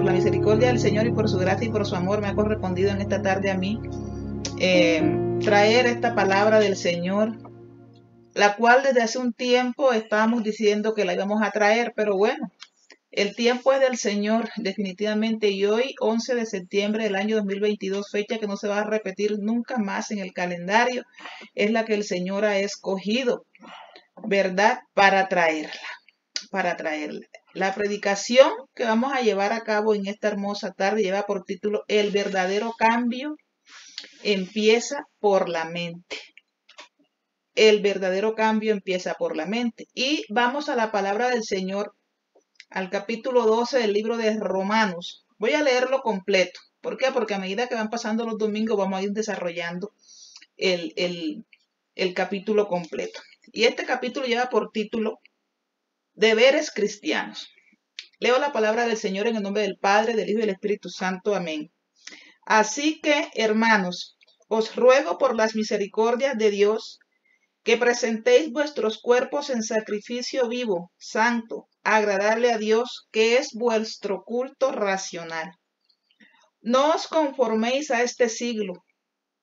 por la misericordia del Señor y por su gracia y por su amor me ha correspondido en esta tarde a mí traer esta palabra del Señor, la cual desde hace un tiempo estábamos diciendo que la íbamos a traer, pero bueno, el tiempo es del Señor definitivamente, y hoy 11 de septiembre del año 2022, fecha que no se va a repetir nunca más en el calendario, es la que el Señor ha escogido, ¿verdad? Para traerla. La predicación que vamos a llevar a cabo en esta hermosa tarde lleva por título El verdadero cambio empieza por la mente. El verdadero cambio empieza por la mente. Y vamos a la palabra del Señor, al capítulo 12 del libro de Romanos. Voy a leerlo completo. ¿Por qué? Porque a medida que van pasando los domingos vamos a ir desarrollando el capítulo completo. Y este capítulo lleva por título Deberes cristianos. Leo la palabra del Señor en el nombre del Padre, del Hijo y del Espíritu Santo. Amén. Así que, hermanos, os ruego por las misericordias de Dios que presentéis vuestros cuerpos en sacrificio vivo, santo, agradable a Dios, que es vuestro culto racional. No os conforméis a este siglo,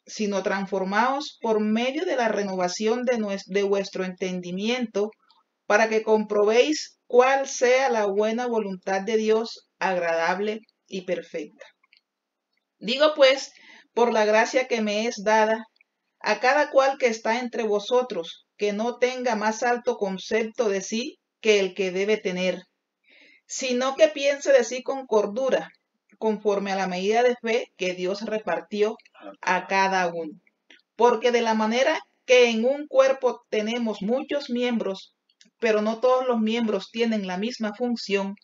sino transformaos por medio de la renovación de vuestro entendimiento, para que comprobéis cuál sea la buena voluntad de Dios, agradable y perfecta. Digo pues, por la gracia que me es dada, a cada cual que está entre vosotros, que no tenga más alto concepto de sí que el que debe tener, sino que piense de sí con cordura, conforme a la medida de fe que Dios repartió a cada uno. Porque de la manera que en un cuerpo tenemos muchos miembros, pero no todos los miembros tienen la misma función,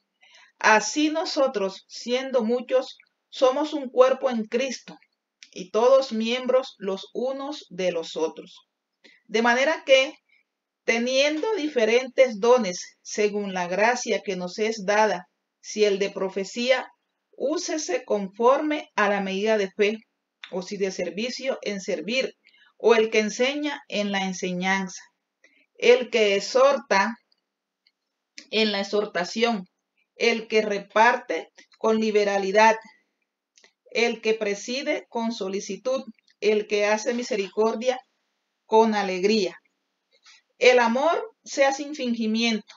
así nosotros, siendo muchos, somos un cuerpo en Cristo, y todos miembros los unos de los otros. De manera que, teniendo diferentes dones según la gracia que nos es dada, si el de profecía, úsese conforme a la medida de fe, o si de servicio, en servir, o el que enseña, en la enseñanza, el que exhorta, en la exhortación, el que reparte, con liberalidad, el que preside, con solicitud, el que hace misericordia, con alegría. El amor sea sin fingimiento,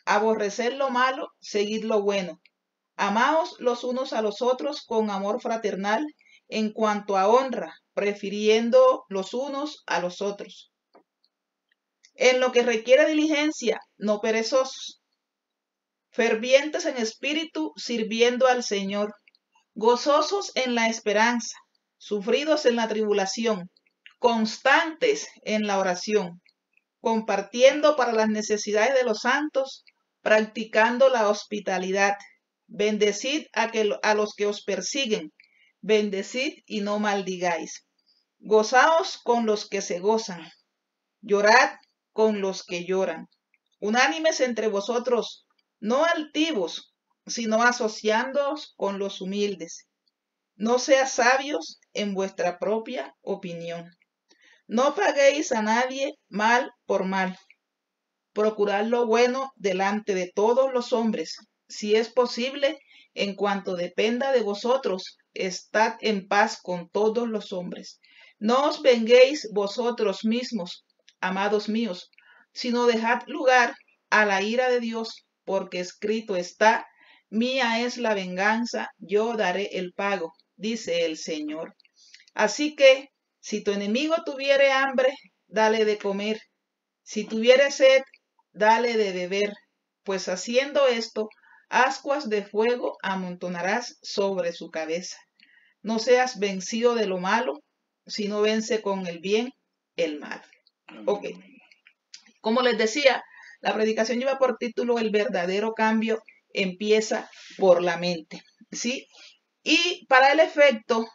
aborreced lo malo, seguid lo bueno. Amaos los unos a los otros con amor fraternal, en cuanto a honra, prefiriendo los unos a los otros. En lo que requiere diligencia, no perezosos, fervientes en espíritu, sirviendo al Señor, gozosos en la esperanza, sufridos en la tribulación, constantes en la oración, compartiendo para las necesidades de los santos, practicando la hospitalidad. Bendecid a los que os persiguen, bendecid y no maldigáis. Gozaos con los que se gozan, llorad con los que lloran. Unánimes entre vosotros, no altivos, sino asociándoos con los humildes. No seas sabios en vuestra propia opinión. No paguéis a nadie mal por mal. Procurad lo bueno delante de todos los hombres. Si es posible, en cuanto dependa de vosotros, estad en paz con todos los hombres. No os venguéis vosotros mismos, amados míos, sino dejad lugar a la ira de Dios, porque escrito está: mía es la venganza, yo daré el pago, dice el Señor. Así que, si tu enemigo tuviere hambre, dale de comer. Si tuviere sed, dale de beber, pues haciendo esto, ascuas de fuego amontonarás sobre su cabeza. No seas vencido de lo malo, sino vence con el bien el mal. Ok. Como les decía, la predicación lleva por título El verdadero cambio empieza por la mente, ¿sí? Y para el efecto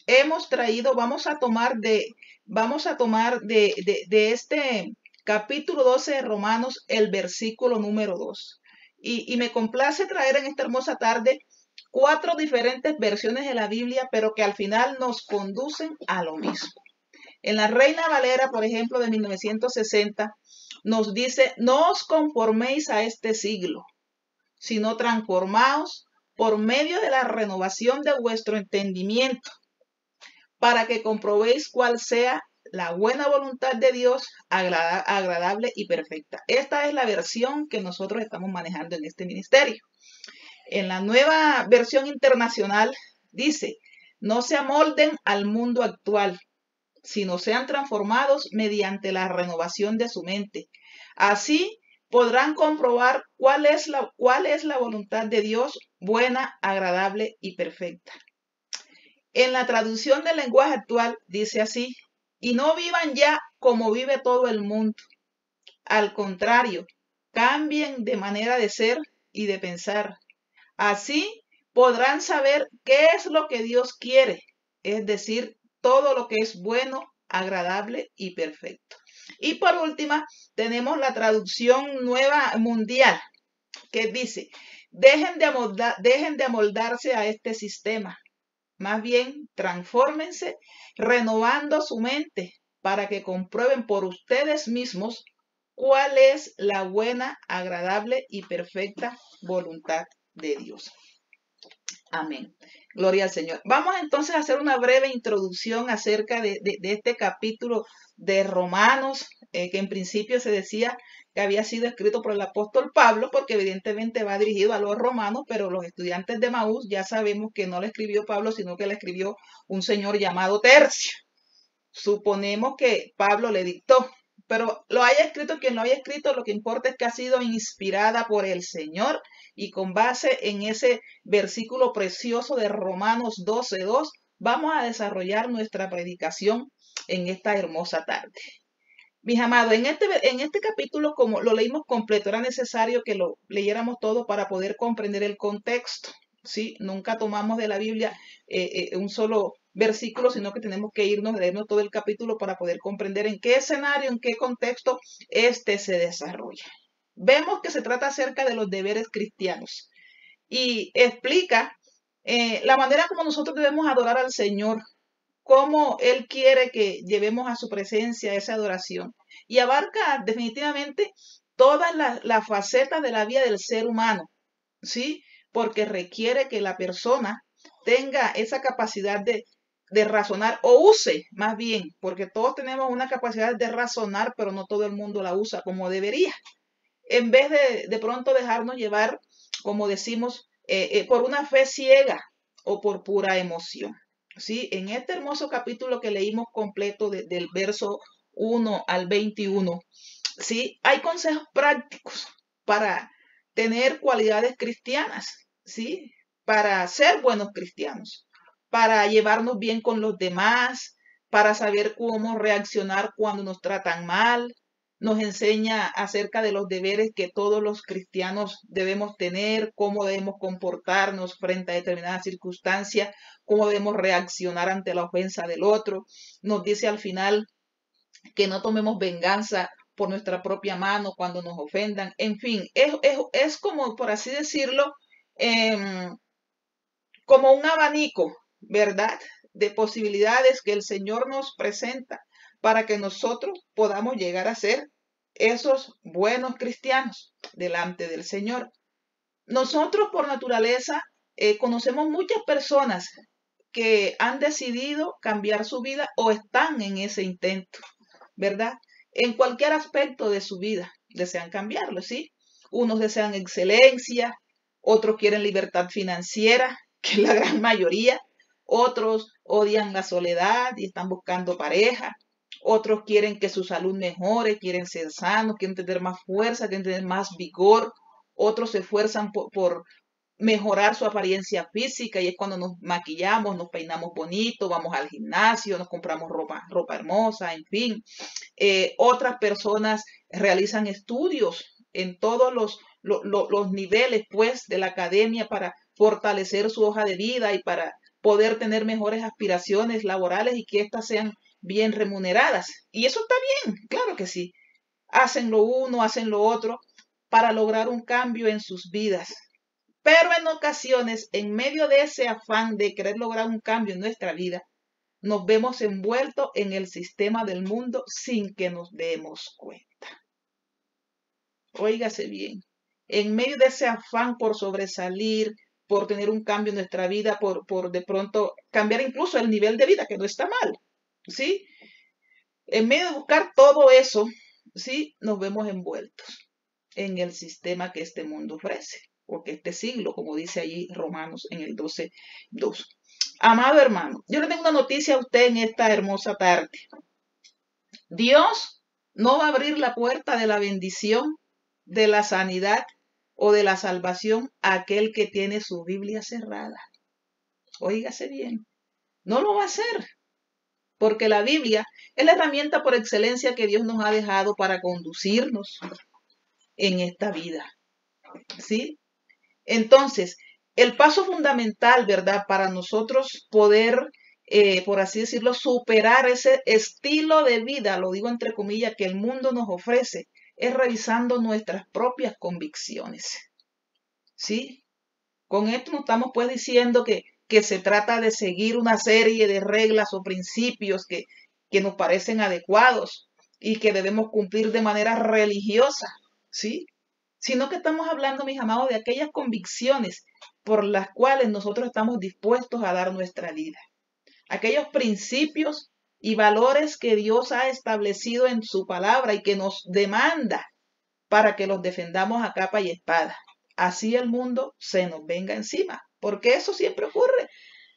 hemos traído, vamos a tomar de este capítulo 12 de Romanos el versículo número 2. Y me complace traer en esta hermosa tarde 4 diferentes versiones de la Biblia, pero que al final nos conducen a lo mismo. En la Reina Valera, por ejemplo, de 1960, nos dice: no os conforméis a este siglo, sino transformaos por medio de la renovación de vuestro entendimiento, para que comprobéis cuál sea la buena voluntad de Dios, agradable y perfecta. Esta es la versión que nosotros estamos manejando en este ministerio. En la nueva versión internacional dice, no se amolden al mundo actual, sino sean transformados mediante la renovación de su mente. Así podrán comprobar cuál es la voluntad de Dios, buena, agradable y perfecta. En la traducción del lenguaje actual dice así, y no vivan ya como vive todo el mundo. Al contrario, cambien de manera de ser y de pensar. Así podrán saber qué es lo que Dios quiere, es decir, todo lo que es bueno, agradable y perfecto. Y por última, tenemos la traducción nueva mundial, que dice, dejen de amoldarse a este sistema. Más bien, transfórmense renovando su mente para que comprueben por ustedes mismos cuál es la buena, agradable y perfecta voluntad de Dios. Amén. Gloria al Señor. Vamos entonces a hacer una breve introducción acerca de este capítulo de Romanos, que en principio se decía que había sido escrito por el apóstol Pablo, porque evidentemente va dirigido a los romanos, pero los estudiantes de Maús ya sabemos que no lo escribió Pablo, sino que le escribió un señor llamado Tercio. Suponemos que Pablo le dictó, pero lo haya escrito quien lo haya escrito, lo que importa es que ha sido inspirada por el Señor y con base en ese versículo precioso de Romanos 12:2, vamos a desarrollar nuestra predicación en esta hermosa tarde. Mis amados, en este capítulo, como lo leímos completo, era necesario que lo leyéramos todo para poder comprender el contexto. ¿Sí? Nunca tomamos de la Biblia un solo versículo, sino que tenemos que leernos todo el capítulo para poder comprender en qué escenario, en qué contexto este se desarrolla. Vemos que se trata acerca de los deberes cristianos y explica la manera como nosotros debemos adorar al Señor, cómo Él quiere que llevemos a su presencia esa adoración, y abarca definitivamente todas las facetas de la vida del ser humano, ¿sí? Porque requiere que la persona tenga esa capacidad de razonar, o use más bien, porque todos tenemos una capacidad de razonar, pero no todo el mundo la usa como debería. En vez de pronto dejarnos llevar, como decimos, por una fe ciega o por pura emoción. ¿Sí? En este hermoso capítulo que leímos completo del verso 1 al 21, ¿sí? Hay consejos prácticos para tener cualidades cristianas, ¿sí? Para ser buenos cristianos, para llevarnos bien con los demás, para saber cómo reaccionar cuando nos tratan mal. Nos enseña acerca de los deberes que todos los cristianos debemos tener, cómo debemos comportarnos frente a determinadas circunstancias, cómo debemos reaccionar ante la ofensa del otro. Nos dice al final que no tomemos venganza por nuestra propia mano cuando nos ofendan. En fin, es como, por así decirlo, como un abanico, ¿verdad?, de posibilidades que el Señor nos presenta para que nosotros podamos llegar a ser esos buenos cristianos delante del Señor. Nosotros por naturaleza conocemos muchas personas que han decidido cambiar su vida o están en ese intento, ¿verdad? En cualquier aspecto de su vida desean cambiarlo, ¿sí? Unos desean excelencia, otros quieren libertad financiera, que es la gran mayoría. Otros odian la soledad y están buscando pareja. Otros quieren que su salud mejore, quieren ser sanos, quieren tener más fuerza, quieren tener más vigor. Otros se esfuerzan por mejorar su apariencia física y es cuando nos maquillamos, nos peinamos bonito, vamos al gimnasio, nos compramos ropa hermosa, en fin. Otras personas realizan estudios en todos los niveles, pues, de la academia para fortalecer su hoja de vida y para poder tener mejores aspiraciones laborales y que éstas sean bien remuneradas. Y eso está bien, claro que sí. Hacen lo uno, hacen lo otro para lograr un cambio en sus vidas. Pero en ocasiones, en medio de ese afán de querer lograr un cambio en nuestra vida, nos vemos envueltos en el sistema del mundo sin que nos demos cuenta. Óigase bien, en medio de ese afán por sobresalir, por tener un cambio en nuestra vida, por de pronto cambiar incluso el nivel de vida, que no está mal, ¿sí? En medio de buscar todo eso, ¿sí? Nos vemos envueltos en el sistema que este mundo ofrece, o que este siglo, como dice allí Romanos en el 12:2. Amado hermano, yo le tengo una noticia a usted en esta hermosa tarde. Dios no va a abrir la puerta de la bendición, de la sanidad o de la salvación a aquel que tiene su Biblia cerrada. Óigase bien, no lo va a hacer, porque la Biblia es la herramienta por excelencia que Dios nos ha dejado para conducirnos en esta vida, ¿sí? Entonces, el paso fundamental, ¿verdad?, para nosotros poder, por así decirlo, superar ese estilo de vida, lo digo entre comillas, que el mundo nos ofrece, es revisando nuestras propias convicciones, ¿sí? Con esto no estamos pues diciendo que se trata de seguir una serie de reglas o principios que nos parecen adecuados y que debemos cumplir de manera religiosa, ¿sí? Sino que estamos hablando, mis amados, de aquellas convicciones por las cuales nosotros estamos dispuestos a dar nuestra vida. Aquellos principios y valores que Dios ha establecido en su palabra y que nos demanda para que los defendamos a capa y espada. Así el mundo se nos venga encima, porque eso siempre ocurre.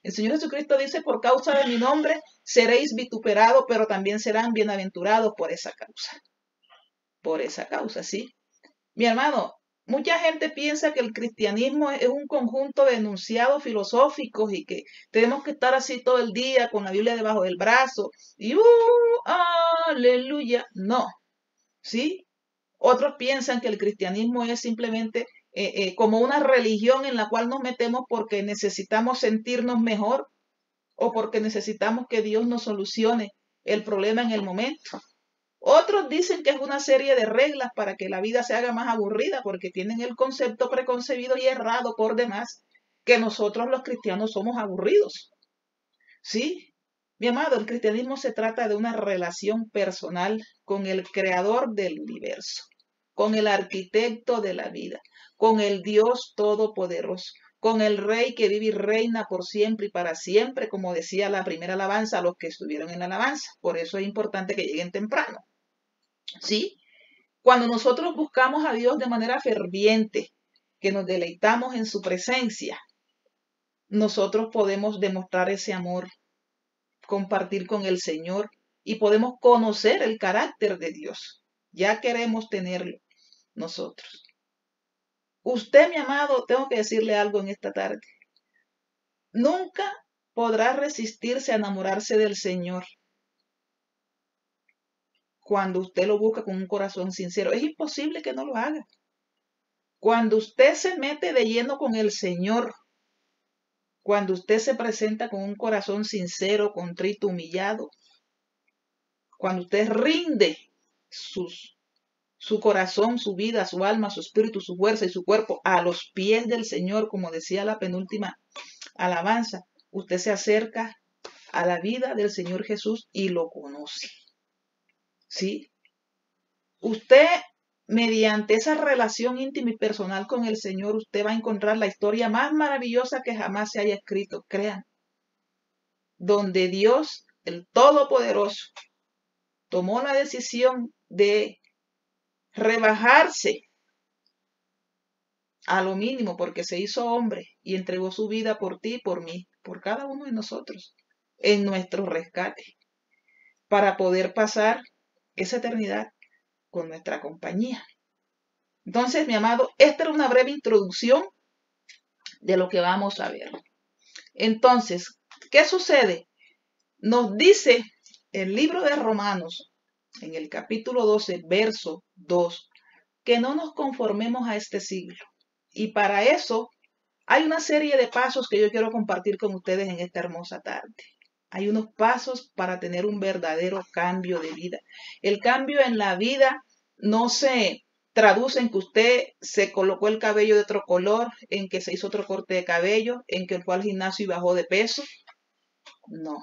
El Señor Jesucristo dice, por causa de mi nombre seréis vituperados, pero también serán bienaventurados por esa causa. Por esa causa, ¿sí? Mi hermano, mucha gente piensa que el cristianismo es un conjunto de enunciados filosóficos y que tenemos que estar así todo el día con la Biblia debajo del brazo y aleluya. No, ¿sí? Otros piensan que el cristianismo es simplemente como una religión en la cual nos metemos porque necesitamos sentirnos mejor o porque necesitamos que Dios nos solucione el problema en el momento. Otros dicen que es una serie de reglas para que la vida se haga más aburrida porque tienen el concepto preconcebido y errado por demás que nosotros los cristianos somos aburridos. ¿Sí? Mi amado, el cristianismo se trata de una relación personal con el creador del universo, con el arquitecto de la vida, con el Dios todopoderoso, con el Rey que vive y reina por siempre y para siempre, como decía la primera alabanza a los que estuvieron en la alabanza. Por eso es importante que lleguen temprano. ¿Sí? Cuando nosotros buscamos a Dios de manera ferviente, que nos deleitamos en su presencia, nosotros podemos demostrar ese amor, compartir con el Señor y podemos conocer el carácter de Dios. Ya queremos tenerlo nosotros. Usted, mi amado, tengo que decirle algo en esta tarde. Nunca podrá resistirse a enamorarse del Señor cuando usted lo busca con un corazón sincero. Es imposible que no lo haga. Cuando usted se mete de lleno con el Señor, cuando usted se presenta con un corazón sincero, contrito, humillado, cuando usted rinde su corazón, su vida, su alma, su espíritu, su fuerza y su cuerpo a los pies del Señor, como decía la penúltima alabanza, usted se acerca a la vida del Señor Jesús y lo conoce. ¿Sí? Usted, mediante esa relación íntima y personal con el Señor, usted va a encontrar la historia más maravillosa que jamás se haya escrito, crean, donde Dios, el Todopoderoso, tomó la decisión de rebajarse a lo mínimo porque se hizo hombre y entregó su vida por ti y por mí, por cada uno de nosotros, en nuestro rescate, para poder pasar esa eternidad con nuestra compañía. Entonces, mi amado, esta era una breve introducción de lo que vamos a ver. Entonces, ¿qué sucede? Nos dice el libro de Romanos, en el capítulo 12, verso 2, que no nos conformemos a este siglo. Y para eso hay una serie de pasos que yo quiero compartir con ustedes en esta hermosa tarde. Hay unos pasos para tener un verdadero cambio de vida. El cambio en la vida no se traduce en que usted se colocó el cabello de otro color, en que se hizo otro corte de cabello, en que fue al gimnasio y bajó de peso. No.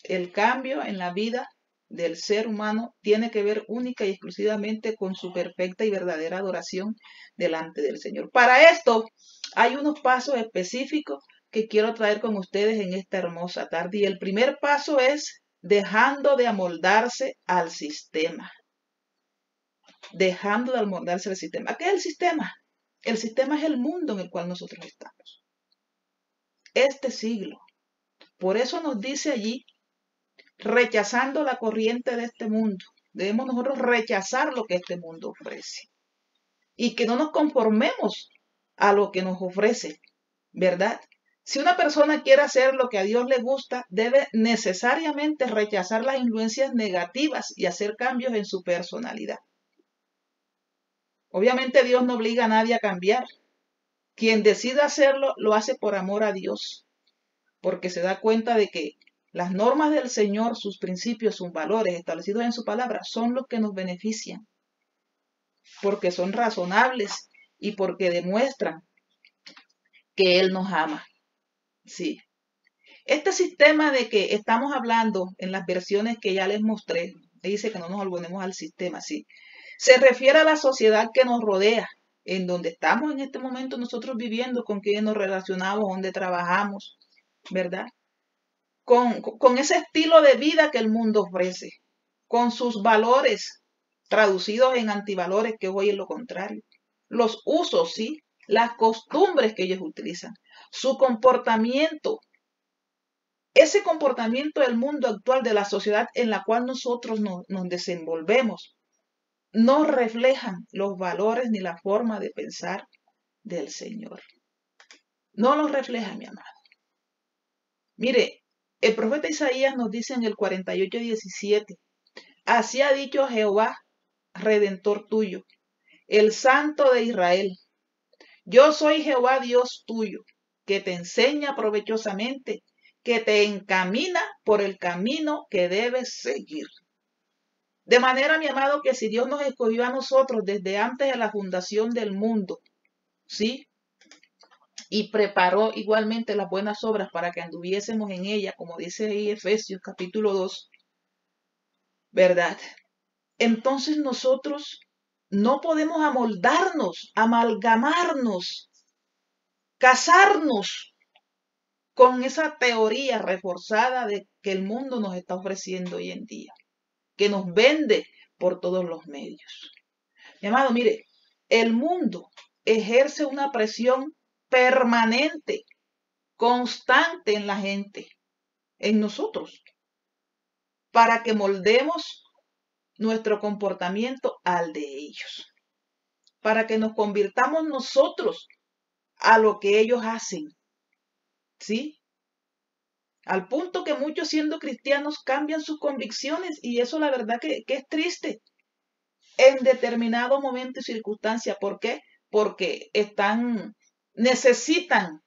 El cambio en la vida del ser humano tiene que ver única y exclusivamente con su perfecta y verdadera adoración delante del Señor. Para esto hay unos pasos específicos que quiero traer con ustedes en esta hermosa tarde. Y el primer paso es dejando de amoldarse al sistema. Dejando de amoldarse al sistema. ¿Qué es el sistema? El sistema es el mundo en el cual nosotros estamos. Este siglo. Por eso nos dice allí, rechazando la corriente de este mundo. Debemos nosotros rechazar lo que este mundo ofrece. Y que no nos conformemos a lo que nos ofrece, ¿verdad? Si una persona quiere hacer lo que a Dios le gusta, debe necesariamente rechazar las influencias negativas y hacer cambios en su personalidad. Obviamente Dios no obliga a nadie a cambiar. Quien decida hacerlo, lo hace por amor a Dios, porque se da cuenta de que las normas del Señor, sus principios, sus valores establecidos en su palabra, son los que nos benefician, porque son razonables y porque demuestran que Él nos ama. Sí. Este sistema de que estamos hablando en las versiones que ya les mostré, dice que no nos volvemos al sistema, sí. Se refiere a la sociedad que nos rodea, en donde estamos en este momento nosotros viviendo, con quienes nos relacionamos, donde trabajamos, ¿verdad? Con ese estilo de vida que el mundo ofrece, con sus valores traducidos en antivalores, que hoy es lo contrario. Los usos, sí, las costumbres que ellos utilizan, su comportamiento. Ese comportamiento del mundo actual, de la sociedad en la cual nosotros nos desenvolvemos, no reflejan los valores ni la forma de pensar del Señor. No los reflejan, mi amado. Mire, el profeta Isaías nos dice en el 48:17, así ha dicho Jehová, Redentor tuyo, el Santo de Israel. Yo soy Jehová Dios tuyo, que te enseña provechosamente, que te encamina por el camino que debes seguir. De manera, mi amado, que si Dios nos escogió a nosotros desde antes de la fundación del mundo, ¿sí? Y preparó igualmente las buenas obras para que anduviésemos en ella, como dice ahí Efesios capítulo 2, ¿verdad? Entonces nosotros no podemos amoldarnos, amalgamarnos, casarnos con esa teoría reforzada de que el mundo nos está ofreciendo hoy en día, que nos vende por todos los medios. Mi amado, mire, el mundo ejerce una presión permanente, constante en la gente, en nosotros, para que moldemos nuestro comportamiento al de ellos, para que nos convirtamos nosotros a lo que ellos hacen, ¿sí? Al punto que muchos, siendo cristianos, cambian sus convicciones, y eso la verdad que es triste en determinado momento y circunstancia. ¿Por qué? Porque necesitan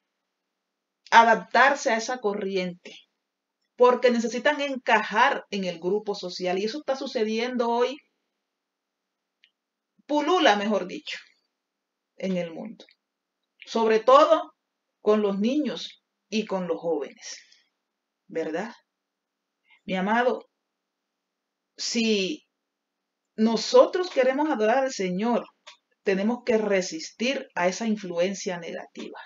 adaptarse a esa corriente, porque necesitan encajar en el grupo social, y eso está sucediendo hoy, pulula, mejor dicho, en el mundo, sobre todo con los niños y con los jóvenes, ¿verdad? Mi amado, si nosotros queremos adorar al Señor, tenemos que resistir a esa influencia negativa.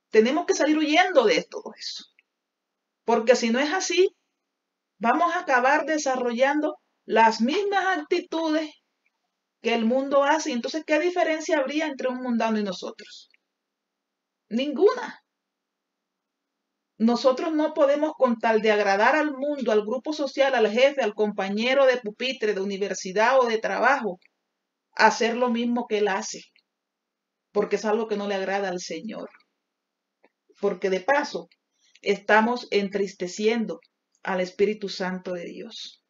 Tenemos que salir huyendo de todo eso, porque si no es así, vamos a acabar desarrollando las mismas actitudes que el mundo hace. Entonces, ¿qué diferencia habría entre un mundano y nosotros? Ninguna. Nosotros no podemos, con tal de agradar al mundo, al grupo social, al jefe, al compañero de pupitre, de universidad o de trabajo, hacer lo mismo que él hace, porque es algo que no le agrada al Señor. Porque de paso, estamos entristeciendo al Espíritu Santo de Dios.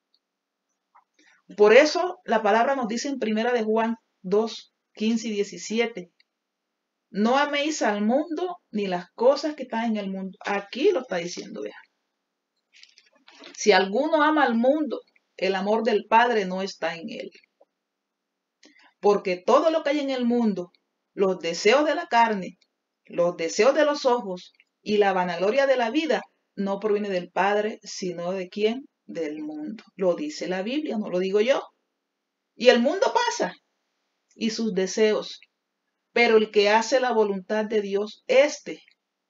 Por eso la palabra nos dice en 1 de Juan 2, 15 y 17, no améis al mundo ni las cosas que están en el mundo. Aquí lo está diciendo, vean. Si alguno ama al mundo, el amor del Padre no está en él. Porque todo lo que hay en el mundo, los deseos de la carne, los deseos de los ojos y la vanagloria de la vida, no proviene del Padre, sino de ¿quién? del mundo. Lo dice la Biblia, no lo digo yo. Y el mundo pasa y sus deseos, pero el que hace la voluntad de Dios, éste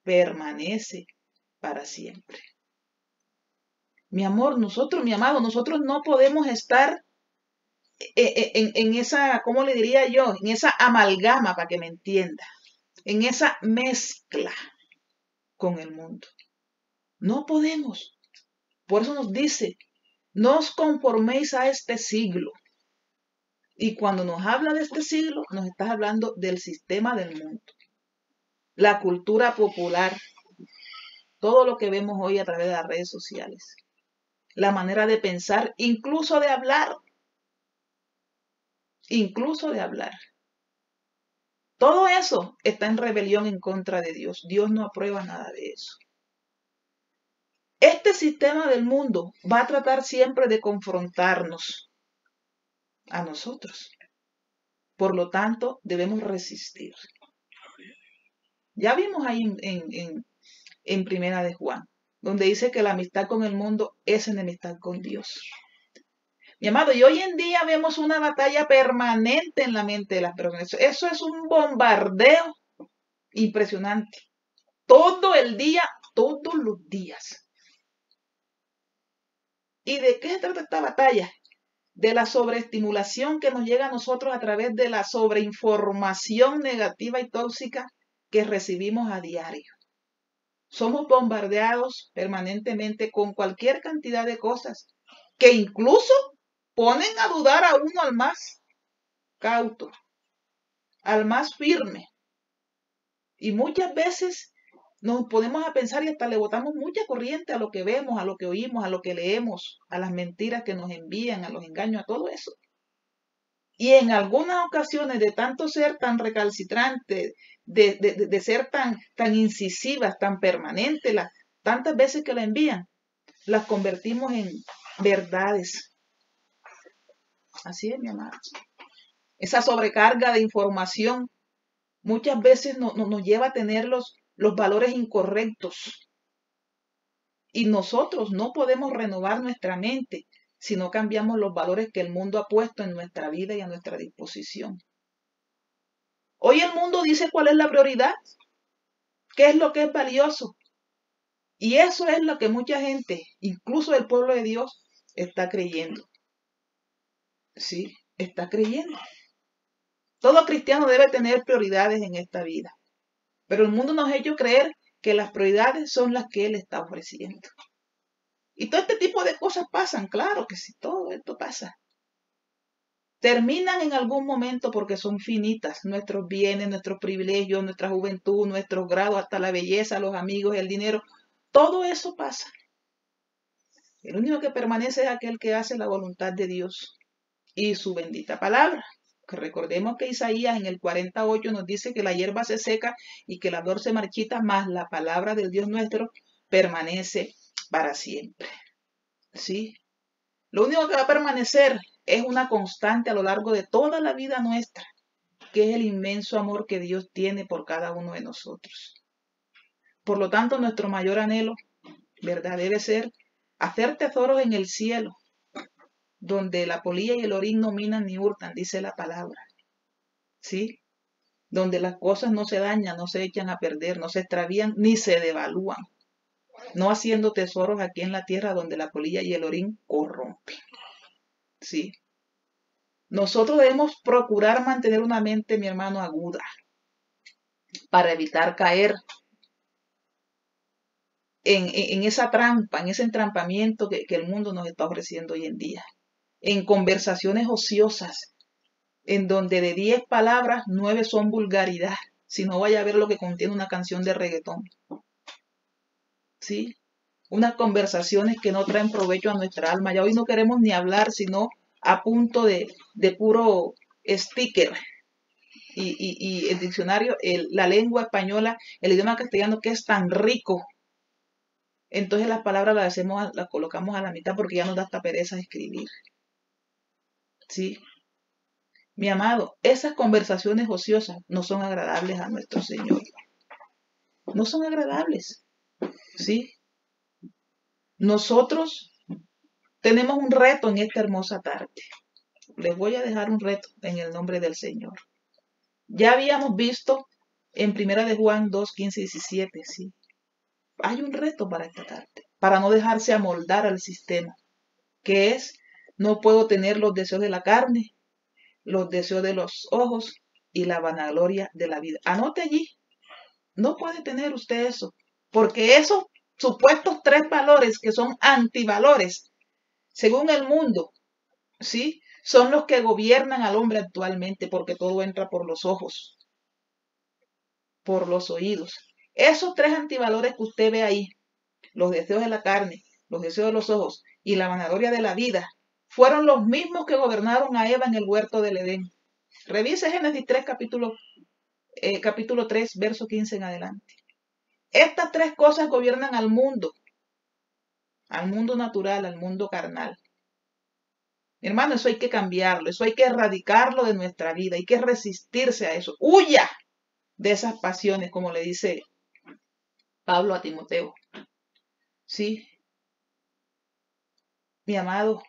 permanece para siempre. Mi amor, mi amado, nosotros no podemos estar en esa, ¿cómo le diría yo? En esa amalgama, para que me entienda, en esa mezcla con el mundo. No podemos. Por eso nos dice, no os conforméis a este siglo. Y cuando nos habla de este siglo, nos está hablando del sistema del mundo. La cultura popular, todo lo que vemos hoy a través de las redes sociales. La manera de pensar, incluso de hablar. Incluso de hablar. Todo eso está en rebelión en contra de Dios. Dios no aprueba nada de eso. Este sistema del mundo va a tratar siempre de confrontarnos a nosotros. Por lo tanto, debemos resistir. Ya vimos ahí en Primera de Juan, donde dice que la amistad con el mundo es enemistad con Dios. Mi amado, y hoy en día vemos una batalla permanente en la mente de las personas. Eso es un bombardeo impresionante. Todo el día, todos los días. ¿Y de qué se trata esta batalla? De la sobreestimulación que nos llega a nosotros a través de la sobreinformación negativa y tóxica que recibimos a diario. Somos bombardeados permanentemente con cualquier cantidad de cosas que incluso ponen a dudar a uno al más cauto, al más firme. Y muchas veces nos ponemos a pensar y hasta le botamos mucha corriente a lo que vemos, a lo que oímos, a lo que leemos, a las mentiras que nos envían, a los engaños, a todo eso. Y en algunas ocasiones de tanto ser tan recalcitrante, de ser tan incisivas, tan permanentes, tantas veces que la envían, las convertimos en verdades. Así es, mi amado. Esa sobrecarga de información muchas veces nos lleva a tener los valores incorrectos. Y nosotros no podemos renovar nuestra mente si no cambiamos los valores que el mundo ha puesto en nuestra vida y a nuestra disposición. Hoy el mundo dice cuál es la prioridad, qué es lo que es valioso. Y eso es lo que mucha gente, incluso el pueblo de Dios, está creyendo. Sí, está creyendo. Todo cristiano debe tener prioridades en esta vida. Pero el mundo nos ha hecho creer que las prioridades son las que Él está ofreciendo. Y todo este tipo de cosas pasan, claro que sí, todo esto pasa. Terminan en algún momento porque son finitas nuestros bienes, nuestros privilegios, nuestra juventud, nuestros grados, hasta la belleza, los amigos, el dinero. Todo eso pasa. El único que permanece es aquel que hace la voluntad de Dios y su bendita palabra. Que recordemos que Isaías en el 48 nos dice que la hierba se seca y que la flor se marchita, mas la palabra del Dios nuestro permanece para siempre. ¿Sí? Lo único que va a permanecer es una constante a lo largo de toda la vida nuestra, que es el inmenso amor que Dios tiene por cada uno de nosotros. Por lo tanto, nuestro mayor anhelo, ¿verdad?, debe ser hacer tesoros en el cielo, donde la polilla y el orín no minan ni hurtan, dice la palabra. ¿Sí? Donde las cosas no se dañan, no se echan a perder, no se extravían ni se devalúan. No haciendo tesoros aquí en la tierra donde la polilla y el orín corrompen. ¿Sí? Nosotros debemos procurar mantener una mente, mi hermano, aguda para evitar caer en esa trampa, en ese entrampamiento que el mundo nos está ofreciendo hoy en día. En conversaciones ociosas, en donde de 10 palabras, 9 son vulgaridad. Si no, vaya a ver lo que contiene una canción de reggaetón. ¿Sí? Unas conversaciones que no traen provecho a nuestra alma. Ya hoy no queremos ni hablar, sino a punto de puro sticker. Y el diccionario, la lengua española, el idioma castellano, que es tan rico. Entonces las palabras las colocamos a la mitad porque ya nos da hasta pereza escribir. ¿Sí? Mi amado, esas conversaciones ociosas no son agradables a nuestro Señor. No son agradables. ¿Sí? Nosotros tenemos un reto en esta hermosa tarde. Les voy a dejar un reto en el nombre del Señor. Ya habíamos visto en 1 de Juan 2, 15 y 17, sí. Hay un reto para esta tarde, para no dejarse amoldar al sistema, que es, no puedo tener los deseos de la carne, los deseos de los ojos y la vanagloria de la vida. Anote allí, no puede tener usted eso, porque esos supuestos 3 valores que son antivalores, según el mundo, ¿sí? Son los que gobiernan al hombre actualmente, porque todo entra por los ojos, por los oídos. Esos 3 antivalores que usted ve ahí, los deseos de la carne, los deseos de los ojos y la vanagloria de la vida, fueron los mismos que gobernaron a Eva en el huerto del Edén. Revise Génesis 3, capítulo 3, verso 15 en adelante. Estas 3 cosas gobiernan al mundo natural, al mundo carnal. Mi hermano, eso hay que cambiarlo, eso hay que erradicarlo de nuestra vida, hay que resistirse a eso. Huya de esas pasiones, como le dice Pablo a Timoteo. Sí, mi amado,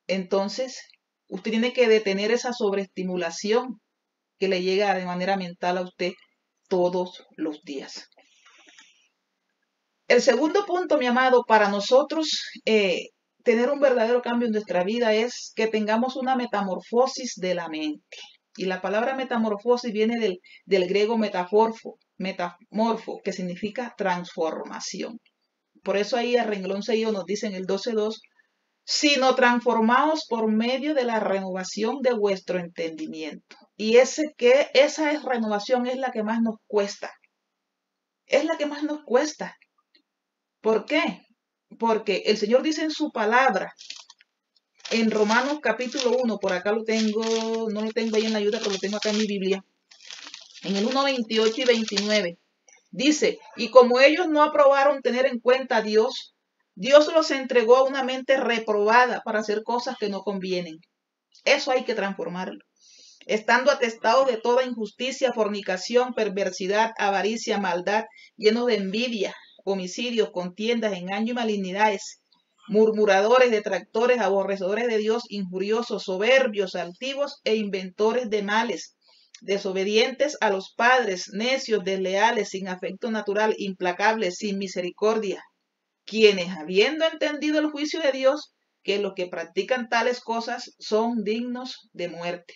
entonces usted tiene que detener esa sobreestimulación que le llega de manera mental a usted todos los días. El segundo punto, mi amado, para nosotros tener un verdadero cambio en nuestra vida es que tengamos una metamorfosis de la mente. Y la palabra metamorfosis viene del griego metamorfo, que significa transformación. Por eso ahí a renglón seguido nos dicen el 12.2, sino transformados por medio de la renovación de vuestro entendimiento. Y esa renovación es la que más nos cuesta. Es la que más nos cuesta. ¿Por qué? Porque el Señor dice en su palabra, en Romanos capítulo 1, por acá lo tengo, no lo tengo ahí en la ayuda, pero lo tengo acá en mi Biblia, en el 1, 28 y 29, dice, y como ellos no aprobaron tener en cuenta a Dios, Dios los entregó a una mente reprobada para hacer cosas que no convienen. Eso hay que transformarlo. Estando atestados de toda injusticia, fornicación, perversidad, avaricia, maldad, llenos de envidia, homicidios, contiendas, engaño y malignidades, murmuradores, detractores, aborrecedores de Dios, injuriosos, soberbios, altivos e inventores de males, desobedientes a los padres, necios, desleales, sin afecto natural, implacables, sin misericordia, quienes, habiendo entendido el juicio de Dios, que los que practican tales cosas son dignos de muerte.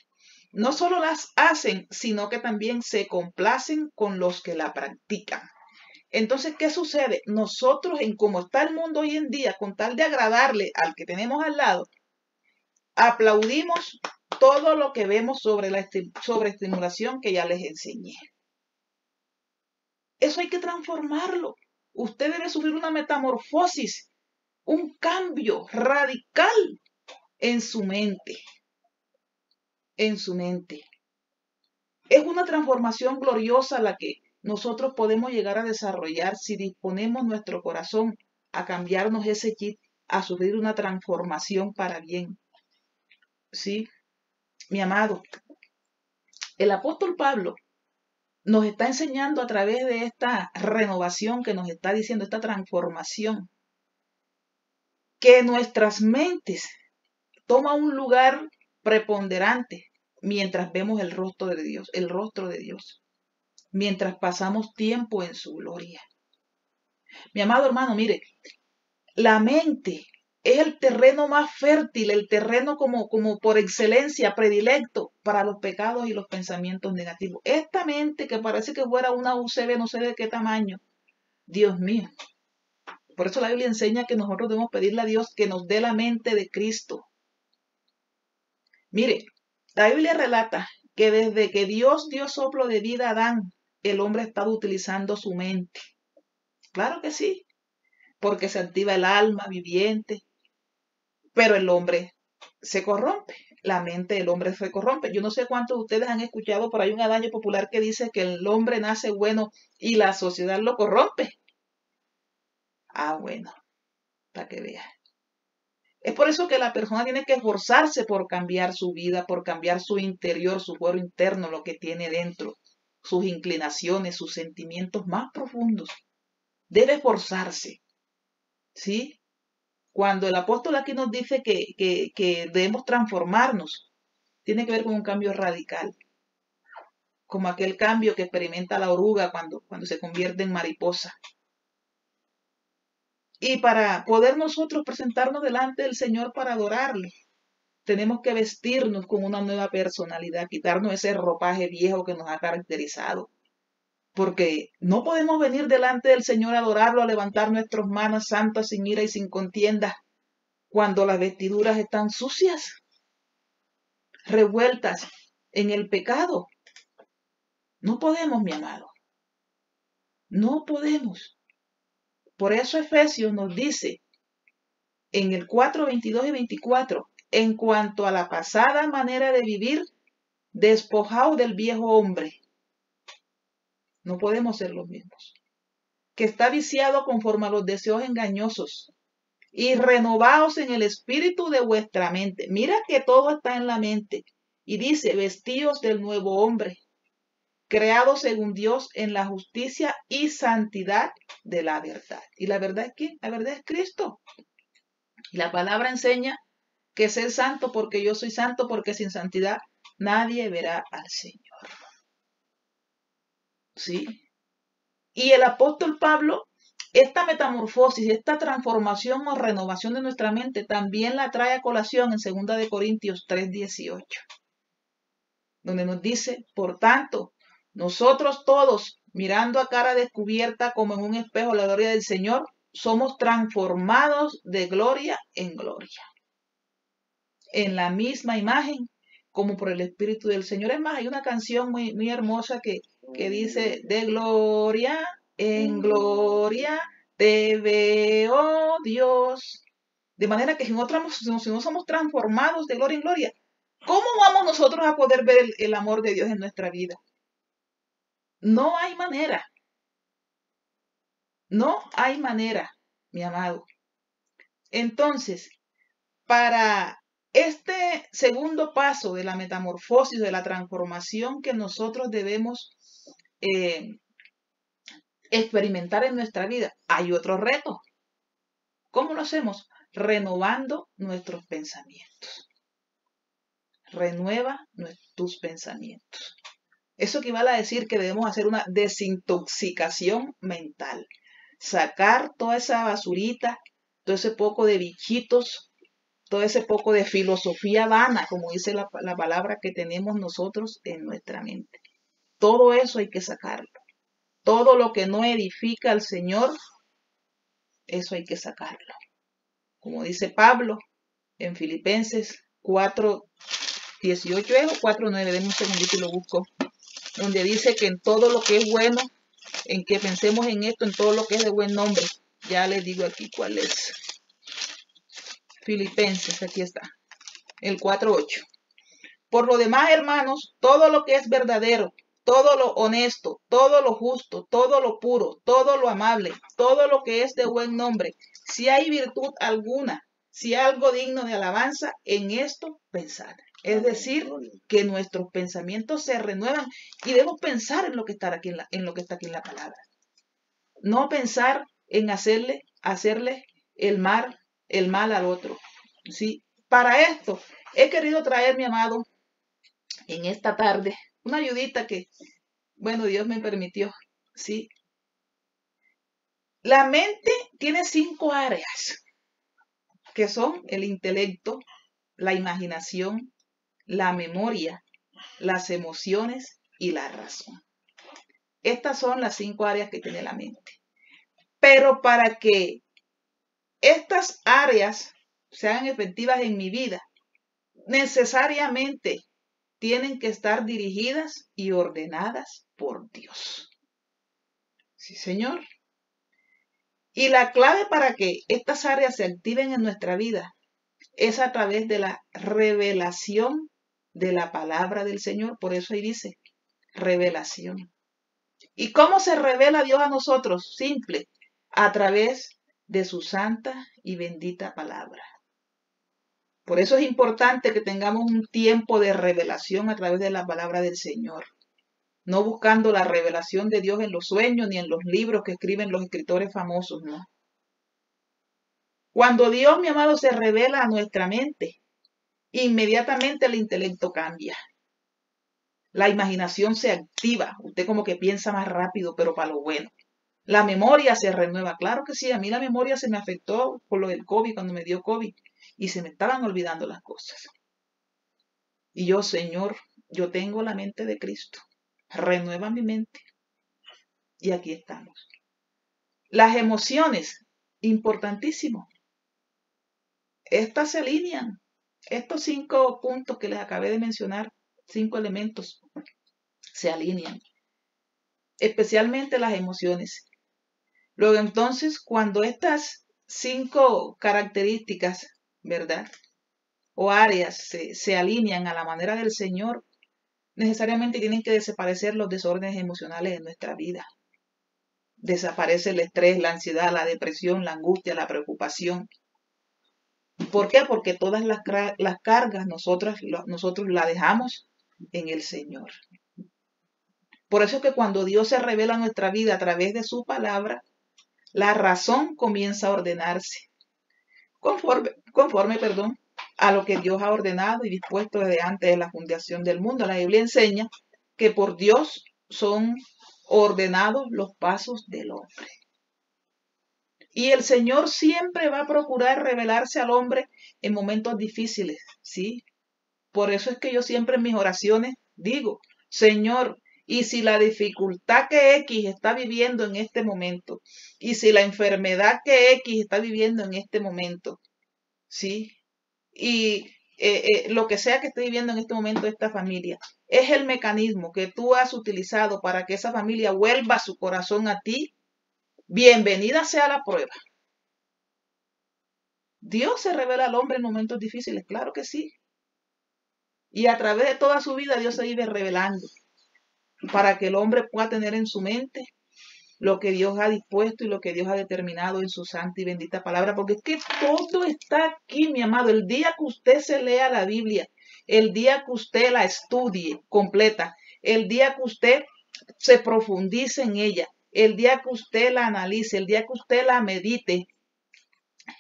No solo las hacen, sino que también se complacen con los que la practican. Entonces, ¿qué sucede? Nosotros, en cómo está el mundo hoy en día, con tal de agradarle al que tenemos al lado, aplaudimos todo lo que vemos sobre la sobreestimulación que ya les enseñé. Eso hay que transformarlo. Usted debe sufrir una metamorfosis, un cambio radical en su mente. En su mente. Es una transformación gloriosa la que nosotros podemos llegar a desarrollar si disponemos nuestro corazón a cambiarnos ese chip, a sufrir una transformación para bien. ¿Sí? Mi amado, el apóstol Pablo nos está enseñando a través de esta renovación que nos está diciendo, esta transformación, que nuestras mentes toman un lugar preponderante mientras vemos el rostro de Dios, mientras pasamos tiempo en su gloria. Mi amado hermano, mire, la mente es el terreno más fértil, el terreno como por excelencia predilecto para los pecados y los pensamientos negativos. Esta mente que parece que fuera una UCB, no sé de qué tamaño, Dios mío. Por eso la Biblia enseña que nosotros debemos pedirle a Dios que nos dé la mente de Cristo. Mire, la Biblia relata que desde que Dios dio soplo de vida a Adán, el hombre ha estado utilizando su mente. Claro que sí, porque se activa el alma viviente, pero el hombre se corrompe, la mente del hombre se corrompe. Yo no sé cuántos de ustedes han escuchado por ahí un adagio popular que dice que el hombre nace bueno y la sociedad lo corrompe. Ah, bueno, para que vean. Es por eso que la persona tiene que esforzarse por cambiar su vida, por cambiar su interior, su fuero interno, lo que tiene dentro, sus inclinaciones, sus sentimientos más profundos. Debe esforzarse, ¿sí? Cuando el apóstol aquí nos dice que debemos transformarnos, tiene que ver con un cambio radical, como aquel cambio que experimenta la oruga cuando se convierte en mariposa. Y para poder nosotros presentarnos delante del Señor para adorarle, tenemos que vestirnos con una nueva personalidad, quitarnos ese ropaje viejo que nos ha caracterizado. Porque no podemos venir delante del Señor a adorarlo, a levantar nuestras manos santas sin ira y sin contienda, cuando las vestiduras están sucias, revueltas en el pecado. No podemos, mi amado. No podemos. Por eso Efesios nos dice en el 4, 22 y 24, en cuanto a la pasada manera de vivir, despojaos del viejo hombre. No podemos ser los mismos. Que está viciado conforme a los deseos engañosos. Y renovaos en el espíritu de vuestra mente. Mira que todo está en la mente. Y dice, vestíos del nuevo hombre, creado según Dios en la justicia y santidad de la verdad. ¿Y la verdad es quién? La verdad es Cristo. Y la palabra enseña que ser santo porque yo soy santo, porque sin santidad nadie verá al Señor. ¿Sí? Y el apóstol Pablo, esta metamorfosis, esta transformación o renovación de nuestra mente, también la trae a colación en 2 de Corintios 3:18, donde nos dice, por tanto, nosotros todos, mirando a cara descubierta como en un espejo la gloria del Señor, somos transformados de gloria en gloria, en la misma imagen como por el Espíritu del Señor. Es más, hay una canción muy, muy hermosa que dice, de gloria en gloria te veo, Dios. De manera que si no somos transformados de gloria en gloria, ¿cómo vamos nosotros a poder ver el amor de Dios en nuestra vida? No hay manera. No hay manera, mi amado. Entonces, para este segundo paso de la metamorfosis, de la transformación que nosotros debemos experimentar en nuestra vida, hay otro reto. ¿Cómo lo hacemos? Renovando nuestros pensamientos. Renueva tus pensamientos. Eso equivale a decir que debemos hacer una desintoxicación mental. Sacar toda esa basurita, todo ese poco de bichitos, todo ese poco de filosofía vana, como dice la palabra que tenemos nosotros en nuestra mente. Todo eso hay que sacarlo. Todo lo que no edifica al Señor, eso hay que sacarlo. Como dice Pablo en Filipenses 4:18 o 4:9, denme un segundito y lo busco, donde dice que en todo lo que es bueno, en que pensemos en esto, en todo lo que es de buen nombre. Ya les digo aquí cuál es. Filipenses, aquí está, el 4:8. Por lo demás, hermanos, todo lo que es verdadero, todo lo honesto, todo lo justo, todo lo puro, todo lo amable, todo lo que es de buen nombre, si hay virtud alguna, si hay algo digno de alabanza, en esto pensad. Es decir, que nuestros pensamientos se renuevan y debemos pensar en lo que está aquí en la palabra. No pensar en hacerle el mal al otro. ¿Sí? Para esto he querido traer, mi amado, en esta tarde, una ayudita que, bueno, Dios me permitió, ¿sí? La mente tiene 5 áreas, que son el intelecto, la imaginación, la memoria, las emociones y la razón. Estas son las 5 áreas que tiene la mente. Pero para que estas áreas sean efectivas en mi vida, necesariamente tienen que estar dirigidas y ordenadas por Dios. Sí, Señor. Y la clave para que estas áreas se activen en nuestra vida es a través de la revelación de la palabra del Señor. Por eso ahí dice, revelación. ¿Y cómo se revela Dios a nosotros? Simple, a través de su santa y bendita palabra. Por eso es importante que tengamos un tiempo de revelación a través de la palabra del Señor. No buscando la revelación de Dios en los sueños ni en los libros que escriben los escritores famosos, no. Cuando Dios, mi amado, se revela a nuestra mente, inmediatamente el intelecto cambia. La imaginación se activa. Usted como que piensa más rápido, pero para lo bueno. La memoria se renueva. Claro que sí, a mí la memoria se me afectó por lo del COVID, cuando me dio COVID. Y se me estaban olvidando las cosas. Y yo, Señor, yo tengo la mente de Cristo. Renueva mi mente. Y aquí estamos. Las emociones, importantísimo. Estas se alinean. Estos 5 puntos que les acabé de mencionar, 5 elementos, se alinean. Especialmente las emociones. Luego entonces, cuando estas 5 características, ¿verdad? O áreas se alinean a la manera del Señor, necesariamente tienen que desaparecer los desórdenes emocionales en nuestra vida. Desaparece el estrés, la ansiedad, la depresión, la angustia, la preocupación. ¿Por qué? Porque todas las cargas nosotros las dejamos en el Señor. Por eso es que cuando Dios se revela en nuestra vida a través de su palabra, la razón comienza a ordenarse conforme, a lo que Dios ha ordenado y dispuesto desde antes de la fundación del mundo. La Biblia enseña que por Dios son ordenados los pasos del hombre. Y el Señor siempre va a procurar revelarse al hombre en momentos difíciles, ¿sí? Por eso es que yo siempre en mis oraciones digo, Señor, y si la dificultad que X está viviendo en este momento, y si la enfermedad que X está viviendo en este momento, ¿sí? Y lo que sea que esté viviendo en este momento esta familia, es el mecanismo que tú has utilizado para que esa familia vuelva su corazón a ti, bienvenida sea la prueba. Dios se revela al hombre en momentos difíciles, claro que sí. Y a través de toda su vida Dios se vive revelando para que el hombre pueda tener en su mente lo que Dios ha dispuesto y lo que Dios ha determinado en su santa y bendita palabra, porque es que todo está aquí, mi amado. El día que usted se lea la Biblia, el día que usted la estudie completa, el día que usted se profundice en ella, el día que usted la analice, el día que usted la medite,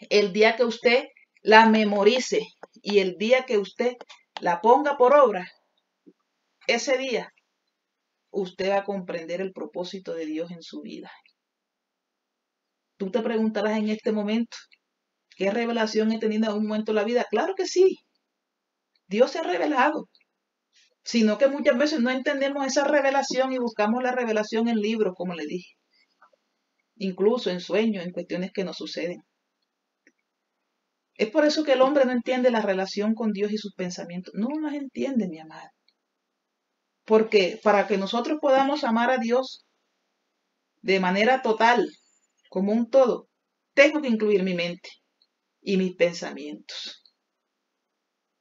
el día que usted la memorice y el día que usted la ponga por obra, ese día usted va a comprender el propósito de Dios en su vida. Tú te preguntarás en este momento, ¿qué revelación he tenido en un momento de la vida? Claro que sí, Dios se ha revelado, sino que muchas veces no entendemos esa revelación y buscamos la revelación en libros, como le dije, incluso en sueños, en cuestiones que nos suceden. Es por eso que el hombre no entiende la relación con Dios y sus pensamientos. No las entiende, mi amada. Porque para que nosotros podamos amar a Dios de manera total, como un todo, tengo que incluir mi mente y mis pensamientos.